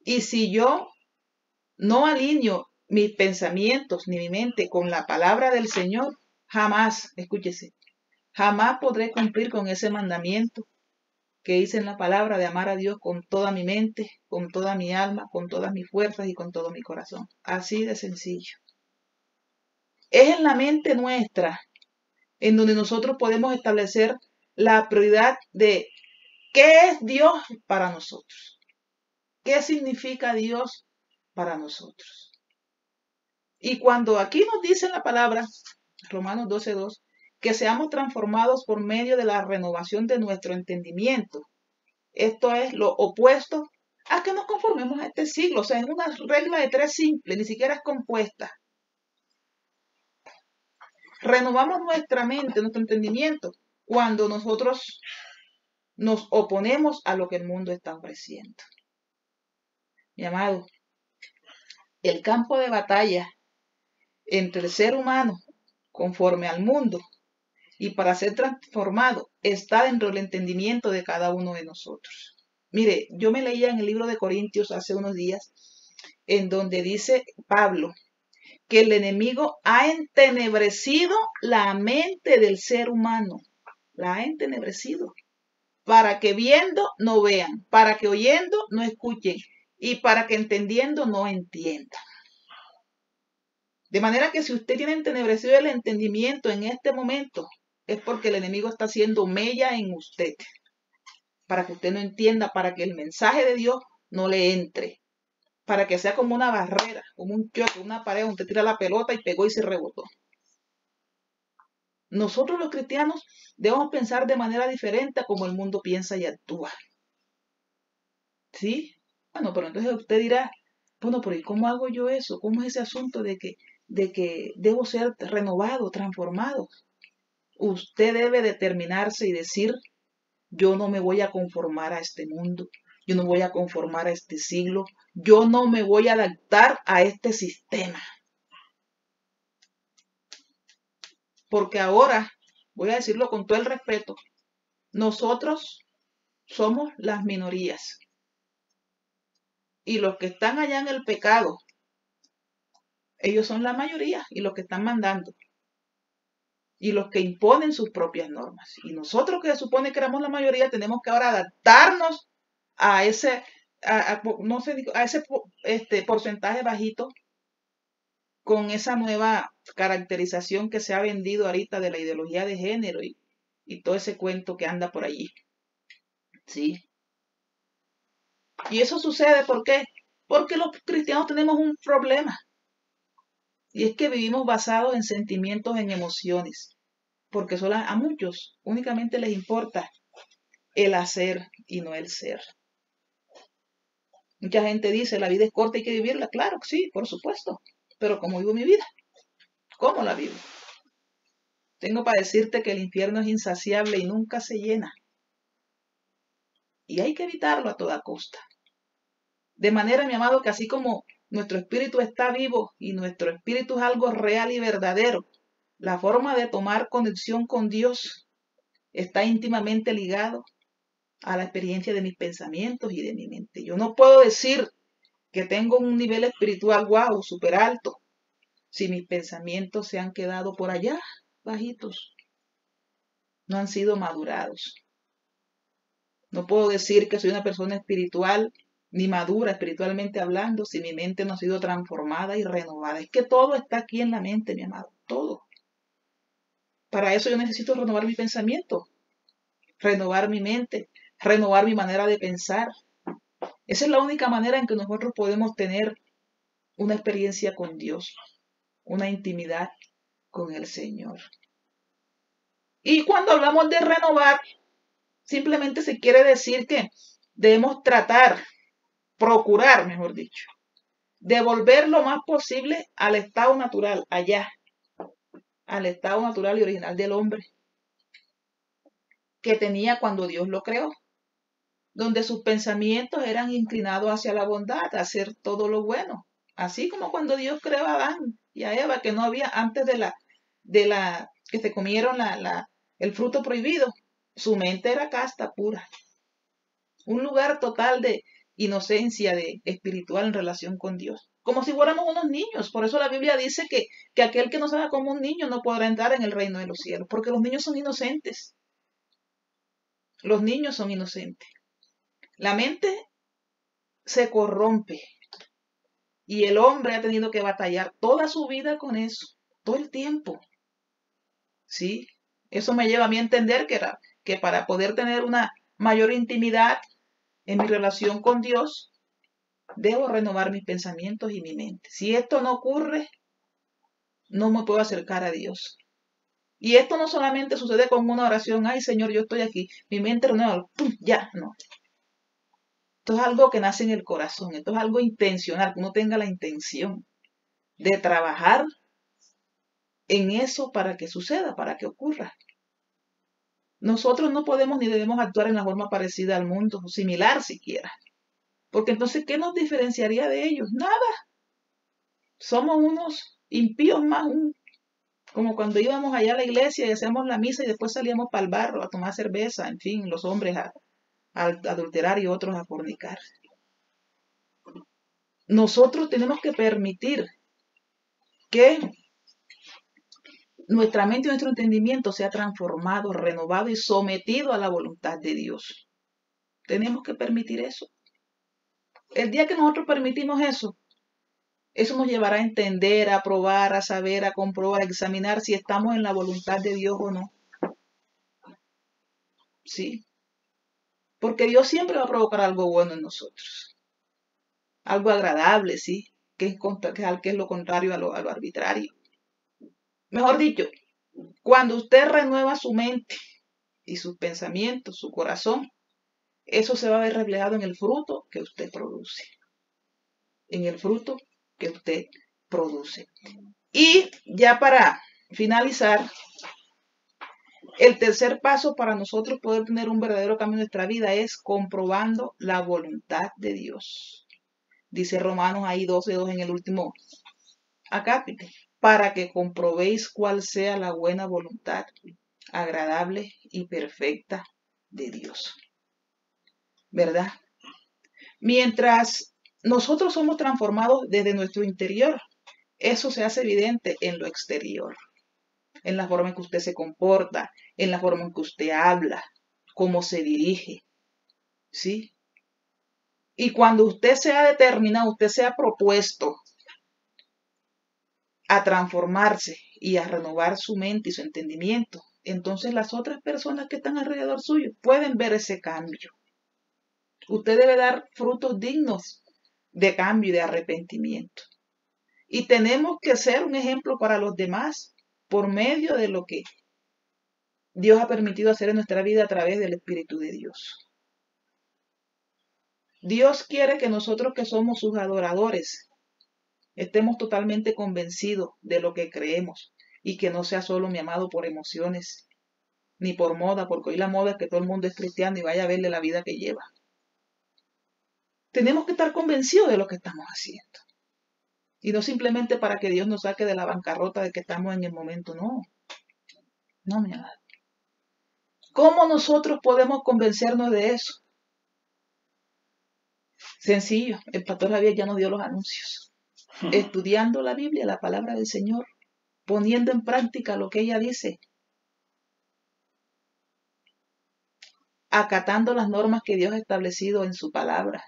Y si yo no alineo mis pensamientos ni mi mente con la palabra del Señor, jamás, escúchese, jamás podré cumplir con ese mandamiento que hice en la palabra de amar a Dios con toda mi mente, con toda mi alma, con todas mis fuerzas y con todo mi corazón. Así de sencillo. Es en la mente nuestra en donde nosotros podemos establecer la prioridad de qué es Dios para nosotros. ¿Qué significa Dios para nosotros? Y cuando aquí nos dice la palabra, Romanos 12:2, que seamos transformados por medio de la renovación de nuestro entendimiento. Esto es lo opuesto a que nos conformemos a este siglo. O sea, es una regla de 3 simple, ni siquiera es compuesta. Renovamos nuestra mente, nuestro entendimiento, cuando nosotros nos oponemos a lo que el mundo está ofreciendo. Mi amado, el campo de batalla entre el ser humano conforme al mundo y para ser transformado está dentro del entendimiento de cada uno de nosotros. Mire, yo me leía en el libro de Corintios hace unos días, en donde dice Pablo que el enemigo ha entenebrecido la mente del ser humano. La ha entenebrecido. Para que viendo no vean, para que oyendo no escuchen y para que entendiendo no entiendan. De manera que si usted tiene entenebrecido el entendimiento en este momento, es porque el enemigo está haciendo mella en usted para que usted no entienda, para que el mensaje de Dios no le entre, para que sea como una barrera, como un choque, una pared donde usted tira la pelota y pegó y se rebotó. Nosotros los cristianos debemos pensar de manera diferente a como el mundo piensa y actúa. ¿Sí? Bueno, pero entonces usted dirá, bueno, pero ¿y cómo hago yo eso? ¿Cómo es ese asunto de que debo ser renovado, transformado? Usted debe determinarse y decir, yo no me voy a conformar a este mundo, yo no voy a conformar a este siglo, yo no me voy a adaptar a este sistema. Porque ahora, voy a decirlo con todo el respeto, nosotros somos las minorías. Y los que están allá en el pecado, ellos son la mayoría y los que están mandando. Y los que imponen sus propias normas. Y nosotros que se supone que éramos la mayoría, tenemos que ahora adaptarnos a ese, no sé, a ese porcentaje bajito con esa nueva caracterización que se ha vendido ahorita de la ideología de género y todo ese cuento que anda por allí. ¿Sí? Y eso sucede, ¿por qué? Porque los cristianos tenemos un problema. Y es que vivimos basados en sentimientos, en emociones. Porque solo a muchos únicamente les importa el hacer y no el ser. Mucha gente dice, la vida es corta, hay que vivirla. Claro, sí, por supuesto. Pero ¿cómo vivo mi vida? ¿Cómo la vivo? Tengo para decirte que el infierno es insaciable y nunca se llena. Y hay que evitarlo a toda costa. De manera, mi amado, que así como nuestro espíritu está vivo y nuestro espíritu es algo real y verdadero, la forma de tomar conexión con Dios está íntimamente ligado a la experiencia de mis pensamientos y de mi mente. Yo no puedo decir que tengo un nivel espiritual wow, súper alto, si mis pensamientos se han quedado por allá, bajitos, no han sido madurados. No puedo decir que soy una persona espiritual ni madura espiritualmente hablando si mi mente no ha sido transformada y renovada. Es que todo está aquí en la mente, mi amado, todo. Para eso yo necesito renovar mi pensamiento, renovar mi mente, renovar mi manera de pensar. Esa es la única manera en que nosotros podemos tener una experiencia con Dios, una intimidad con el Señor. Y cuando hablamos de renovar, simplemente se quiere decir que debemos tratar, procurar, mejor dicho, de volver lo más posible al estado natural, allá, al estado natural y original del hombre que tenía cuando Dios lo creó, donde sus pensamientos eran inclinados hacia la bondad, a hacer todo lo bueno, así como cuando Dios creó a Adán y a Eva, que no había antes de la que se comieron el fruto prohibido, su mente era casta, pura, un lugar total de inocencia, de espiritual en relación con Dios, como si fuéramos unos niños. Por eso la Biblia dice que aquel que no sea como un niño no podrá entrar en el reino de los cielos, porque los niños son inocentes. Los niños son inocentes. La mente se corrompe y el hombre ha tenido que batallar toda su vida con eso, todo el tiempo. ¿Sí? Eso me lleva a mí a entender que para poder tener una mayor intimidad en mi relación con Dios, debo renovar mis pensamientos y mi mente. Si esto no ocurre, no me puedo acercar a Dios. Y esto no solamente sucede con una oración, ay Señor, yo estoy aquí, mi mente renueva, ¡pum! Ya, no. Esto es algo que nace en el corazón, esto es algo intencional, que uno tenga la intención de trabajar en eso para que suceda, para que ocurra. Nosotros no podemos ni debemos actuar en la forma parecida al mundo, o similar siquiera. Porque entonces, ¿qué nos diferenciaría de ellos? Nada. Somos unos impíos más, como cuando íbamos allá a la iglesia y hacíamos la misa y después salíamos para el barro a tomar cerveza, en fin, los hombres a adulterar y otros a fornicar. Nosotros tenemos que permitir que nuestra mente y nuestro entendimiento sea transformado, renovado y sometido a la voluntad de Dios. Tenemos que permitir eso. El día que nosotros permitimos eso nos llevará a entender, a probar, a saber, a comprobar, a examinar si estamos en la voluntad de Dios o no. Sí. Porque Dios siempre va a provocar algo bueno en nosotros. Algo agradable, ¿sí? Que es lo contrario a lo arbitrario. Mejor dicho, cuando usted renueva su mente y sus pensamientos, su corazón, eso se va a ver reflejado en el fruto que usted produce. En el fruto que usted produce. Y ya para finalizar, el tercer paso para nosotros poder tener un verdadero cambio en nuestra vida es comprobando la voluntad de Dios. Dice Romanos ahí 12:2 en el último acápite, para que comprobéis cuál sea la buena voluntad, agradable y perfecta de Dios. ¿Verdad? Mientras nosotros somos transformados desde nuestro interior, eso se hace evidente en lo exterior, en la forma en que usted se comporta, en la forma en que usted habla, cómo se dirige, ¿sí? Y cuando usted se ha determinado, usted se ha propuesto a transformarse y a renovar su mente y su entendimiento, entonces las otras personas que están alrededor suyo pueden ver ese cambio. Usted debe dar frutos dignos de cambio y de arrepentimiento. Y tenemos que ser un ejemplo para los demás por medio de lo que Dios ha permitido hacer en nuestra vida a través del Espíritu de Dios. Dios quiere que nosotros que somos sus adoradores estemos totalmente convencidos de lo que creemos y que no sea solo, mi amado, por emociones ni por moda, porque hoy la moda es que todo el mundo es cristiano y vaya a verle la vida que lleva. Tenemos que estar convencidos de lo que estamos haciendo. Y no simplemente para que Dios nos saque de la bancarrota de que estamos en el momento, no. No, mi amado. ¿Cómo nosotros podemos convencernos de eso? Sencillo, el pastor Javier ya nos dio los anuncios. Estudiando la Biblia, la palabra del Señor, poniendo en práctica lo que ella dice, acatando las normas que Dios ha establecido en su palabra,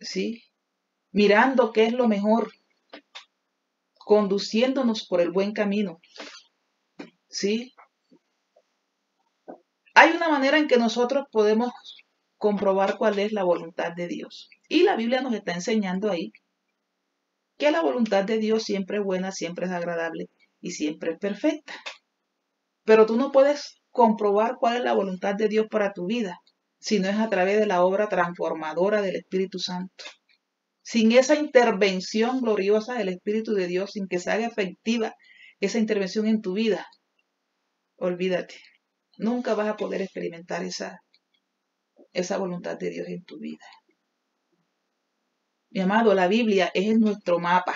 ¿sí? Mirando qué es lo mejor, conduciéndonos por el buen camino, ¿sí? Hay una manera en que nosotros podemos comprobar cuál es la voluntad de Dios. Y la Biblia nos está enseñando ahí que la voluntad de Dios siempre es buena, siempre es agradable y siempre es perfecta. Pero tú no puedes comprobar cuál es la voluntad de Dios para tu vida si no es a través de la obra transformadora del Espíritu Santo. Sin esa intervención gloriosa del Espíritu de Dios, sin que se haga efectiva esa intervención en tu vida, olvídate, nunca vas a poder experimentar esa voluntad de Dios en tu vida. Mi amado, la Biblia es nuestro mapa,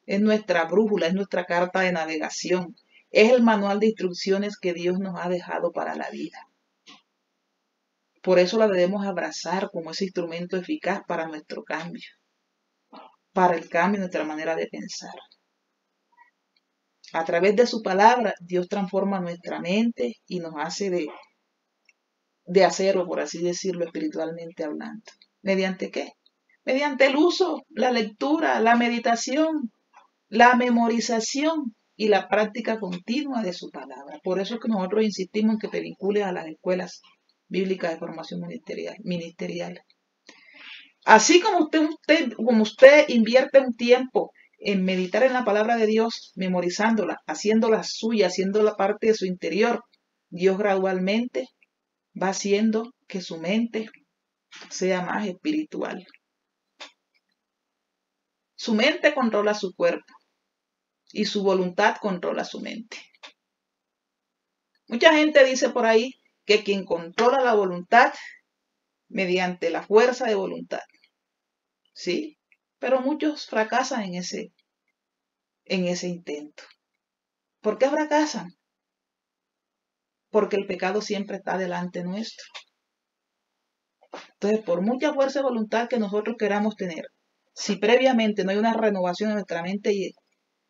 es nuestra brújula, es nuestra carta de navegación, es el manual de instrucciones que Dios nos ha dejado para la vida. Por eso la debemos abrazar como ese instrumento eficaz para nuestro cambio, para el cambio de nuestra manera de pensar. A través de su palabra, Dios transforma nuestra mente y nos hace de acero, por así decirlo, espiritualmente hablando. ¿Mediante qué? Mediante el uso, la lectura, la meditación, la memorización y la práctica continua de su palabra. Por eso es que nosotros insistimos en que te vincules a las escuelas bíblicas de formación ministerial. Así como usted invierte un tiempo en meditar en la palabra de Dios, memorizándola, haciéndola suya, haciéndola parte de su interior, Dios gradualmente va haciendo que su mente sea más espiritual. Su mente controla su cuerpo y su voluntad controla su mente. Mucha gente dice por ahí que quien controla la voluntad mediante la fuerza de voluntad, ¿sí? Pero muchos fracasan en ese intento. ¿Por qué fracasan? Porque el pecado siempre está delante nuestro. Entonces, por mucha fuerza de voluntad que nosotros queramos tener, si previamente no hay una renovación de nuestra mente y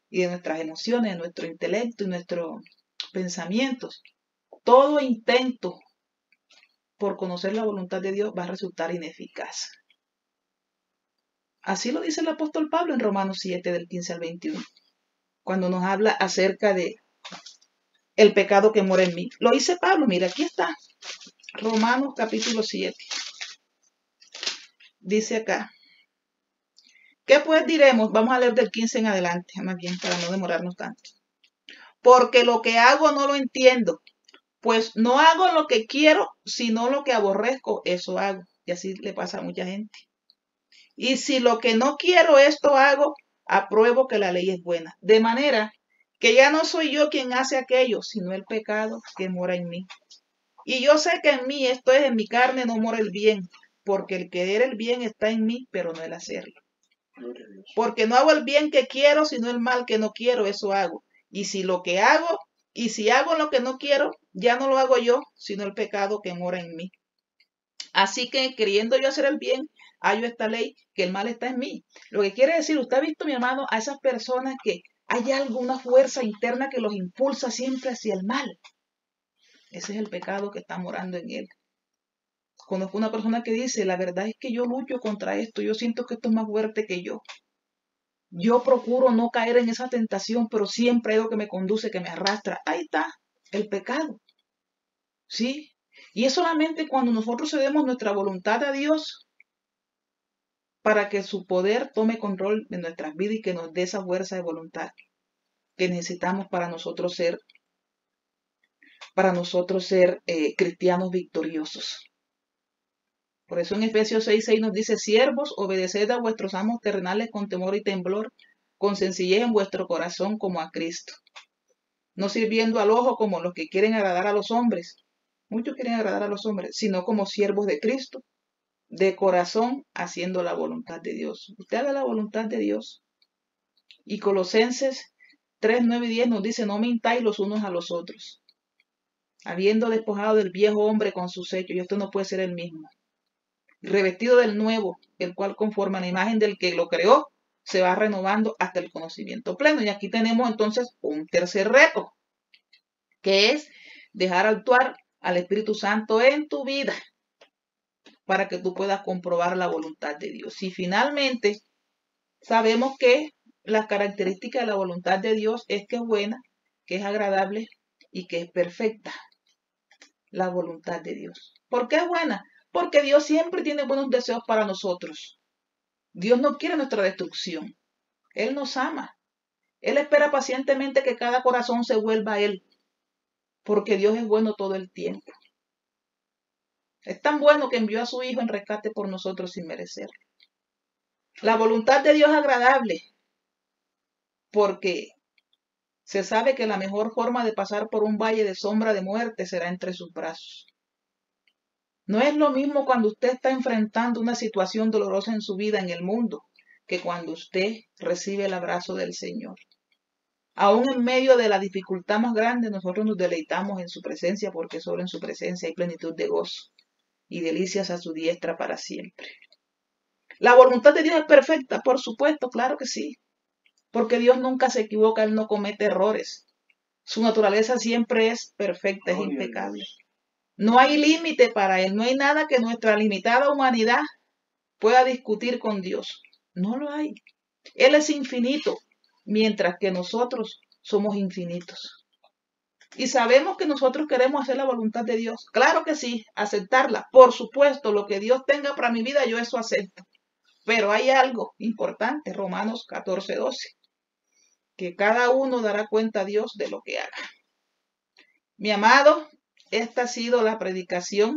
de nuestras emociones, de nuestro intelecto y nuestros pensamientos, todo intento por conocer la voluntad de Dios va a resultar ineficaz. Así lo dice el apóstol Pablo en Romanos 7, del 15 al 21, cuando nos habla acerca de el pecado que mora en mí. Lo dice Pablo, mira, aquí está. Romanos capítulo 7. Dice acá. ¿Qué pues diremos? Vamos a leer del 15 en adelante, más bien, para no demorarnos tanto. Porque lo que hago no lo entiendo, pues no hago lo que quiero, sino lo que aborrezco, eso hago. Y así le pasa a mucha gente. Y si lo que no quiero esto hago, apruebo que la ley es buena. De manera que ya no soy yo quien hace aquello, sino el pecado que mora en mí. Y yo sé que en mí, esto es, en mi carne no mora el bien, porque el querer el bien está en mí, pero no el hacerlo. Porque no hago el bien que quiero, sino el mal que no quiero, eso hago. Y si hago lo que no quiero, ya no lo hago yo, sino el pecado que mora en mí. Así que queriendo yo hacer el bien, hallo esta ley, que el mal está en mí. Lo que quiere decir, usted ha visto, mi hermano, a esas personas que hay alguna fuerza interna que los impulsa siempre hacia el mal. Ese es el pecado que está morando en él. Conozco una persona que dice, la verdad es que yo lucho contra esto, yo siento que esto es más fuerte que yo. Yo procuro no caer en esa tentación, pero siempre hay algo que me conduce, que me arrastra. Ahí está, el pecado. ¿Sí? Y es solamente cuando nosotros cedemos nuestra voluntad a Dios para que su poder tome control de nuestras vidas y que nos dé esa fuerza de voluntad que necesitamos para nosotros ser cristianos victoriosos. Por eso en Efesios 6:6 nos dice, siervos, obedeced a vuestros amos terrenales con temor y temblor, con sencillez en vuestro corazón como a Cristo. No sirviendo al ojo como los que quieren agradar a los hombres. Muchos quieren agradar a los hombres, sino como siervos de Cristo, de corazón, haciendo la voluntad de Dios. Usted haga la voluntad de Dios. Y Colosenses 3:9-10 nos dice, no mintáis los unos a los otros, habiendo despojado del viejo hombre con sus hechos, y esto no puede ser el mismo, revestido del nuevo, el cual conforme a la imagen del que lo creó, se va renovando hasta el conocimiento pleno. Y aquí tenemos entonces un tercer reto, que es dejar actuar al Espíritu Santo en tu vida para que tú puedas comprobar la voluntad de Dios. Y finalmente, sabemos que las características de la voluntad de Dios es que es buena, que es agradable y que es perfecta. La voluntad de Dios. ¿Por qué es buena? Porque Dios siempre tiene buenos deseos para nosotros. Dios no quiere nuestra destrucción. Él nos ama. Él espera pacientemente que cada corazón se vuelva a Él. Porque Dios es bueno todo el tiempo. Es tan bueno que envió a su Hijo en rescate por nosotros sin merecerlo. La voluntad de Dios es agradable. Porque se sabe que la mejor forma de pasar por un valle de sombra de muerte será entre sus brazos. No es lo mismo cuando usted está enfrentando una situación dolorosa en su vida, en el mundo, que cuando usted recibe el abrazo del Señor. Aún en medio de la dificultad más grande, nosotros nos deleitamos en su presencia, porque solo en su presencia hay plenitud de gozo y delicias a su diestra para siempre. ¿La voluntad de Dios es perfecta? Por supuesto, claro que sí. Porque Dios nunca se equivoca, Él no comete errores. Su naturaleza siempre es perfecta, es impecable. No hay límite para Él, no hay nada que nuestra limitada humanidad pueda discutir con Dios. No lo hay. Él es infinito, mientras que nosotros somos infinitos. Y sabemos que nosotros queremos hacer la voluntad de Dios. Claro que sí, aceptarla. Por supuesto, lo que Dios tenga para mi vida, yo eso acepto. Pero hay algo importante, Romanos 14:12, que cada uno dará cuenta a Dios de lo que haga. Mi amado, esta ha sido la predicación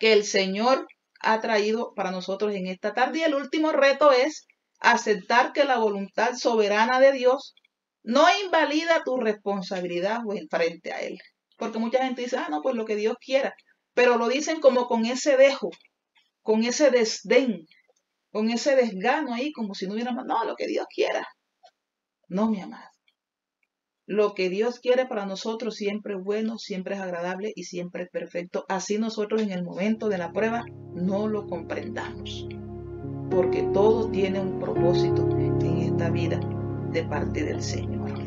que el Señor ha traído para nosotros en esta tarde. Y el último reto es aceptar que la voluntad soberana de Dios no invalida tu responsabilidad frente a Él. Porque mucha gente dice, no, pues lo que Dios quiera. Pero lo dicen como con ese dejo, con ese desdén, con ese desgano ahí, como si no hubiera más, no, lo que Dios quiera. No, mi amado. Lo que Dios quiere para nosotros siempre es bueno, siempre es agradable y siempre es perfecto. Así nosotros en el momento de la prueba no lo comprendamos. Porque todo tiene un propósito en esta vida de parte del Señor.